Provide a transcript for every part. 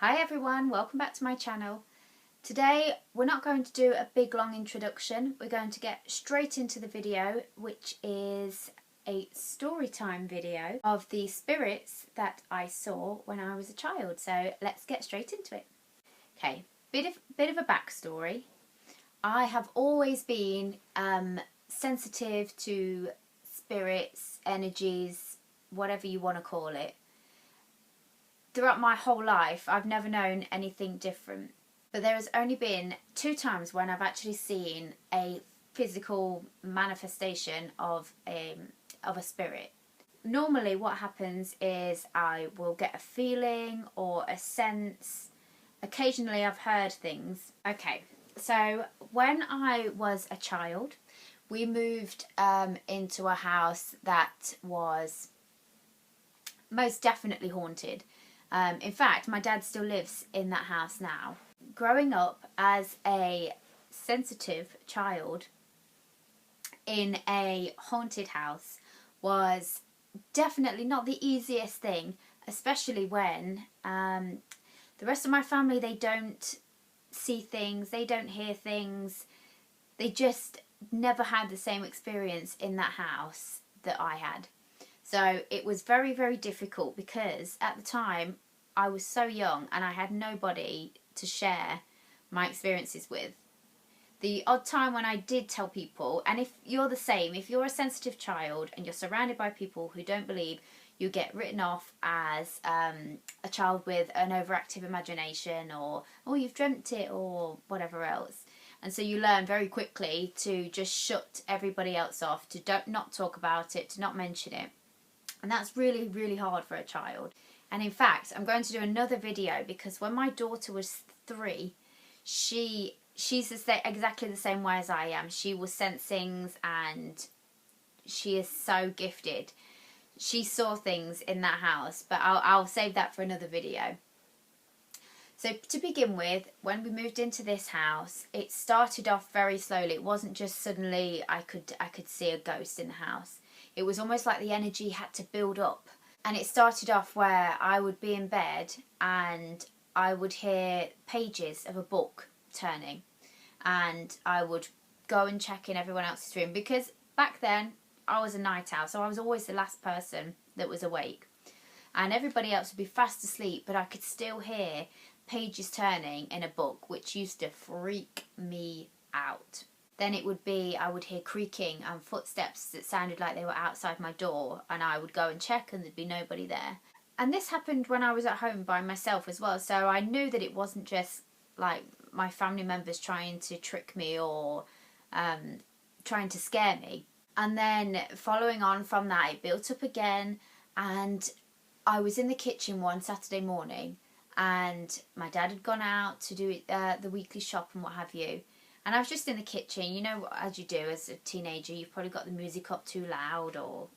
Hi everyone, welcome back to my channel. Today we're not going to do a big long introduction, we're going to get straight into the video, which is a story time video of the spirits that I saw when I was a child. So let's get straight into it. Okay, bit of a backstory. I have always been sensitive to spirits, energies, whatever you want to call it. Throughout my whole life, I've never known anything different. But there has only been 2 times when I've actually seen a physical manifestation of a spirit. Normally what happens is I will get a feeling or a sense. Occasionally I've heard things. Okay, so when I was a child, we moved into a house that was most definitely haunted. In fact, my dad still lives in that house now. Growing up as a sensitive child in a haunted house was definitely not the easiest thing, especially when the rest of my family, they don't see things, they don't hear things, they just never had the same experience in that house that I had. So it was very, very difficult because at the time I was so young and I had nobody to share my experiences with. The odd time when I did tell people, and if you're the same, if you're a sensitive child and you're surrounded by people who don't believe, you get written off as a child with an overactive imagination, or, oh, you've dreamt it, or whatever else. And so you learn very quickly to just shut everybody else off, to not talk about it, to not mention it. And that's really, really hard for a child. And in fact, I'm going to do another video because when my daughter was 3, she's exactly the same way as I am. She will sense things and she is so gifted. She saw things in that house, but I'll save that for another video. So to begin with, when we moved into this house, it started off very slowly. It wasn't just suddenly I could see a ghost in the house. It was almost like the energy had to build up. And it started off where I would be in bed and I would hear pages of a book turning. And I would go and check in everyone else's room. Because back then, I was a night owl, so I was always the last person that was awake. And everybody else would be fast asleep, but I could still hear pages turning in a book, which used to freak me out. Then it would be, I would hear creaking and footsteps that sounded like they were outside my door, and I would go and check and there'd be nobody there. And this happened when I was at home by myself as well, so I knew that it wasn't just like my family members trying to trick me or trying to scare me. And then following on from that, it built up again, and I was in the kitchen one Saturday morning and my dad had gone out to do the weekly shop and what have you. And I was just in the kitchen, you know, as you do as a teenager, you've probably got the music up too loud or...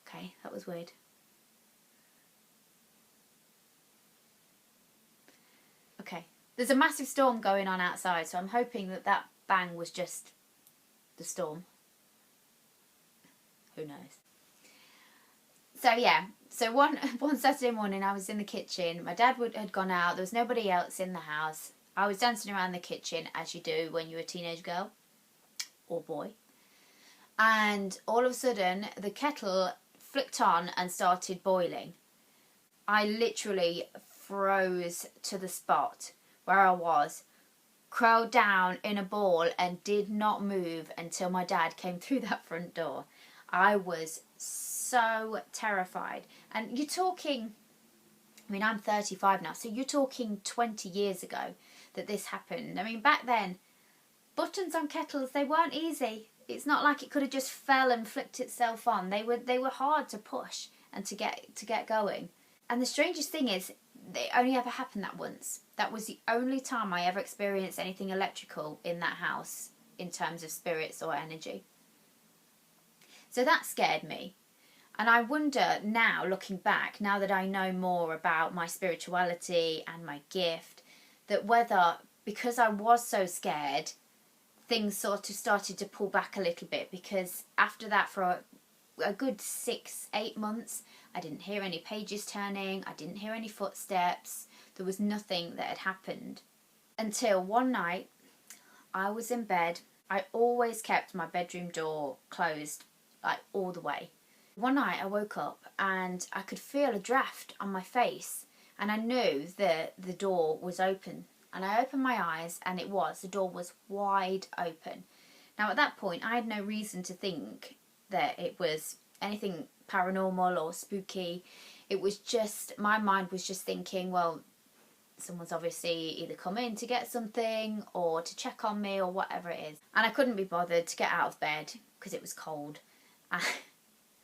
Okay, that was weird. Okay, there's a massive storm going on outside, so I'm hoping that that bang was just the storm. Who knows? So yeah, so one Saturday morning I was in the kitchen. My dad had gone out. There was nobody else in the house. I was dancing around the kitchen as you do when you're a teenage girl or boy. And all of a sudden the kettle flicked on and started boiling. I literally froze to the spot where I was, curled down in a ball and did not move until my dad came through that front door. I was so terrified. And you're talking, I mean, I'm 35 now, so you're talking 20 years ago that this happened. I mean, back then, buttons on kettles, they weren't easy. It's not like it could have just fell and flipped itself on. They were hard to push and to get going. And the strangest thing is, it only ever happened that once. That was the only time I ever experienced anything electrical in that house in terms of spirits or energy. So that scared me. And I wonder now, looking back, now that I know more about my spirituality and my gift, that whether, because I was so scared, things sort of started to pull back a little bit, because after that, for a good 6-8 months, I didn't hear any pages turning, I didn't hear any footsteps, there was nothing that had happened. Until one night, I was in bed. I always kept my bedroom door closed, like all the way. One night I woke up and I could feel a draft on my face, and I knew that the door was open. And I opened my eyes, and the door was wide open. Now at that point I had no reason to think that it was anything paranormal or spooky. It was just, my mind was just thinking, well, someone's obviously either come in to get something or to check on me or whatever it is. And I couldn't be bothered to get out of bed because it was cold.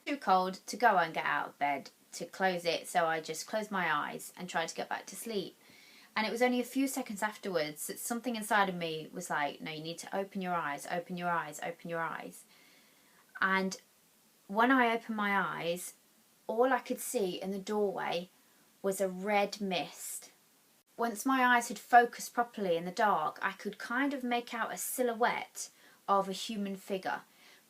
Too cold to go and get out of bed to close it, so I just closed my eyes and tried to get back to sleep. And it was only a few seconds afterwards that something inside of me was like, no, you need to open your eyes, open your eyes, open your eyes. And when I opened my eyes, all I could see in the doorway was a red mist. Once my eyes had focused properly in the dark, I could kind of make out a silhouette of a human figure,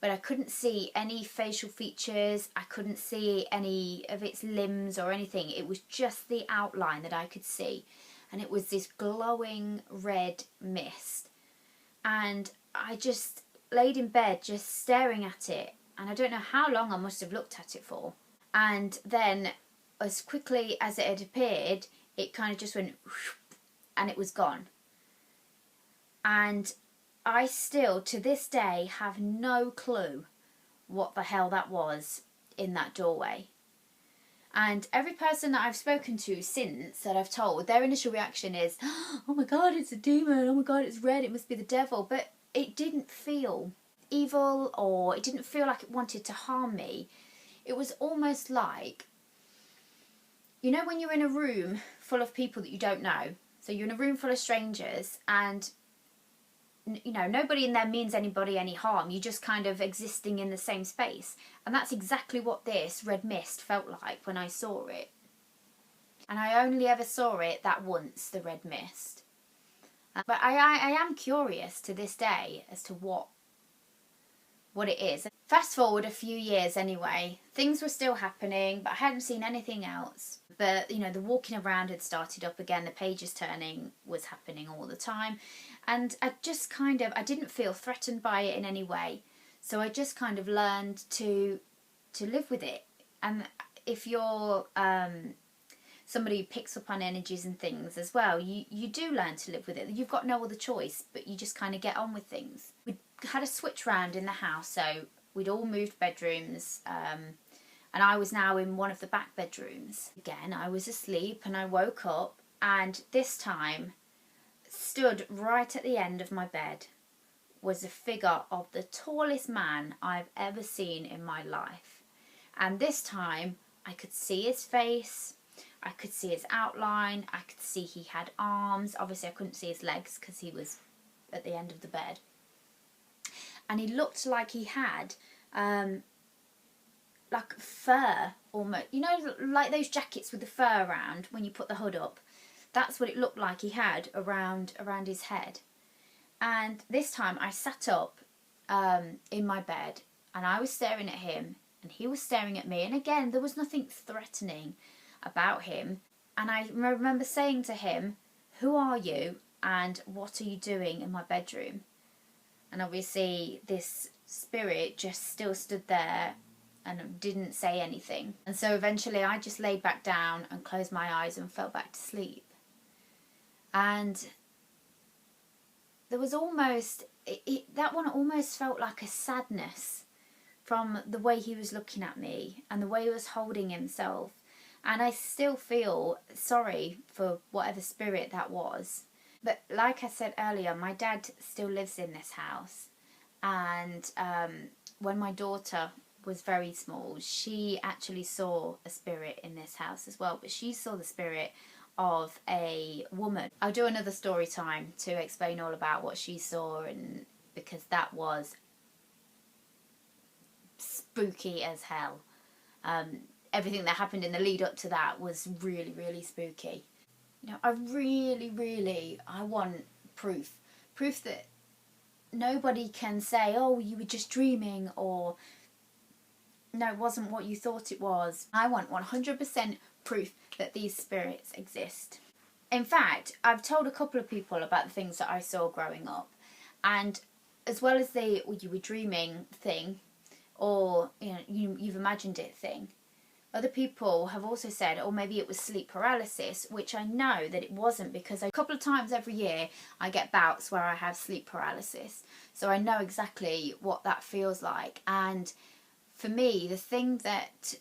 but I couldn't see any facial features, I couldn't see any of its limbs or anything. It was just the outline that I could see, and it was this glowing red mist. And I just laid in bed just staring at it, and I don't know how long I must have looked at it for. And then as quickly as it had appeared, it kind of just went whoosh, and it was gone. And I still, to this day, have no clue what the hell that was in that doorway. And every person that I've spoken to since that I've told, their initial reaction is, oh my God, it's a demon, oh my God, it's red, it must be the devil. But it didn't feel evil, or it didn't feel like it wanted to harm me. It was almost like, you know when you're in a room full of people that you don't know, so you're in a room full of strangers, and you know, nobody in there means anybody any harm, you're just kind of existing in the same space. And that's exactly what this red mist felt like when I saw it. And I only ever saw it that once, the red mist. But I am curious to this day as to what it is. Fast forward a few years anyway, things were still happening, but I hadn't seen anything else. But, you know, the walking around had started up again, the pages turning was happening all the time. And I just kind of, I didn't feel threatened by it in any way. So I just kind of learned to live with it. And if you're somebody who picks up on energies and things as well, you do learn to live with it. You've got no other choice, but you just kind of get on with things. We had a switch round in the house, so we'd all moved bedrooms, and I was now in one of the back bedrooms. Again, I was asleep and I woke up, and this time, stood right at the end of my bed was a figure of the tallest man I've ever seen in my life. And this time I could see his face, I could see his outline, I could see he had arms. Obviously I couldn't see his legs because he was at the end of the bed. And he looked like he had like fur almost, you know, like those jackets with the fur around when you put the hood up. That's what it looked like he had around his head. And this time I sat up in my bed, and I was staring at him and he was staring at me. And again, there was nothing threatening about him. And I remember saying to him, "Who are you and what are you doing in my bedroom?" And obviously this spirit just still stood there and didn't say anything. And so eventually I just laid back down and closed my eyes and fell back to sleep. And there was almost, that one almost felt like a sadness from the way he was looking at me and the way he was holding himself. And I still feel sorry for whatever spirit that was. But like I said earlier, my dad still lives in this house. And when my daughter was very small, she actually saw a spirit in this house as well. But she saw the spirit of a woman. I'll do another story time to explain all about what she saw, and because that was spooky as hell. Everything that happened in the lead up to that was really, really spooky. You know, I want proof that nobody can say, oh, you were just dreaming, or no, it wasn't what you thought it was. I want 100% proof that these spirits exist. In fact, I've told a couple of people about the things that I saw growing up, and as well as the you were dreaming thing, or you've imagined it thing, other people have also said, or maybe it was sleep paralysis, which I know that it wasn't, because a couple of times every year I get bouts where I have sleep paralysis, so I know exactly what that feels like. And for me, the thing that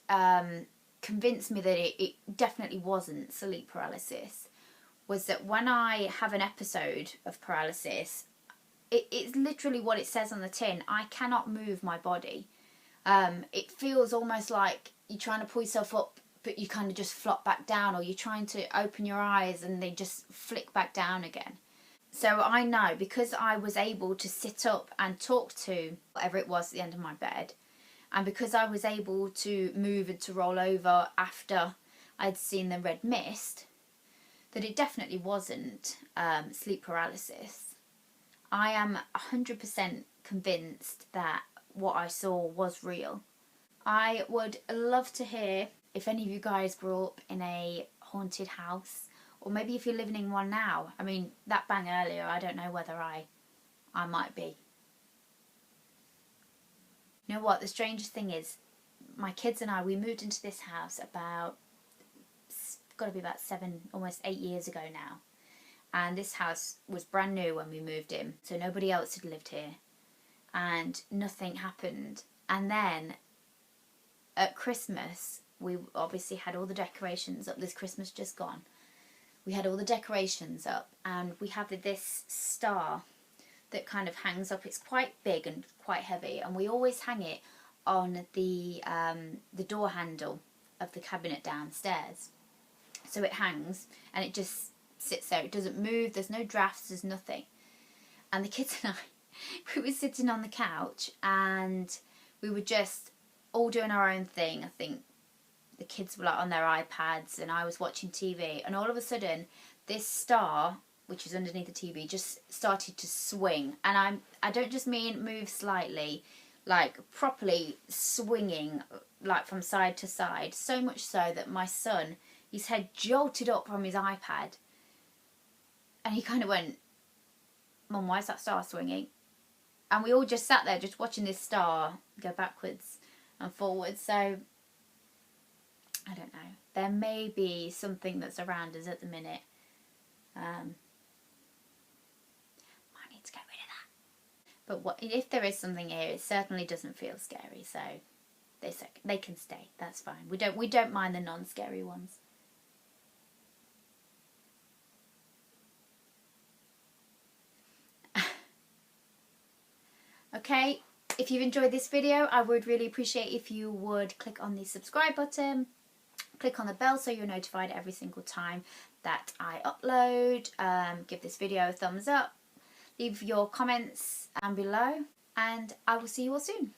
convinced me that it definitely wasn't sleep paralysis was that when I have an episode of paralysis, it's literally what it says on the tin. I cannot move my body. It feels almost like you're trying to pull yourself up, but you kind of just flop back down, or you're trying to open your eyes and they just flick back down again. So I know, because I was able to sit up and talk to whatever it was at the end of my bed, and because I was able to move and to roll over after I'd seen the red mist, that it definitely wasn't sleep paralysis. I am 100% convinced that what I saw was real. I would love to hear if any of you guys grew up in a haunted house, or maybe if you're living in one now. I mean, that bang earlier, I don't know whether I might be. You know what, the strangest thing is, my kids and I, we moved into this house got to be about 7, almost 8 years ago now. And this house was brand new when we moved in, so nobody else had lived here. And nothing happened. And then at Christmas, we obviously had all the decorations up. This Christmas just gone, we had all the decorations up, and we have this star that kind of hangs up. It's quite big and quite heavy, and we always hang it on the door handle of the cabinet downstairs. So it hangs and it just sits there. It doesn't move. There's no drafts. There's nothing. And the kids and I, we were sitting on the couch and we were just all doing our own thing. I think the kids were like on their iPads and I was watching TV. And all of a sudden, this star, which is underneath the TV, just started to swing. And I don't just mean move slightly, like properly swinging, like from side to side. So much so that my son, his head jolted up from his iPad. And he kind of went, Mum, why is that star swinging? And we all just sat there just watching this star go backwards and forwards. So, I don't know. There may be something that's around us at the minute. Might need to get rid of that. But if there is something here, it certainly doesn't feel scary. So, they can stay. That's fine. We don't mind the non-scary ones. Okay, if you've enjoyed this video, I would really appreciate if you would click on the subscribe button, click on the bell so you're notified every single time that I upload, give this video a thumbs up, leave your comments down below, and I will see you all soon.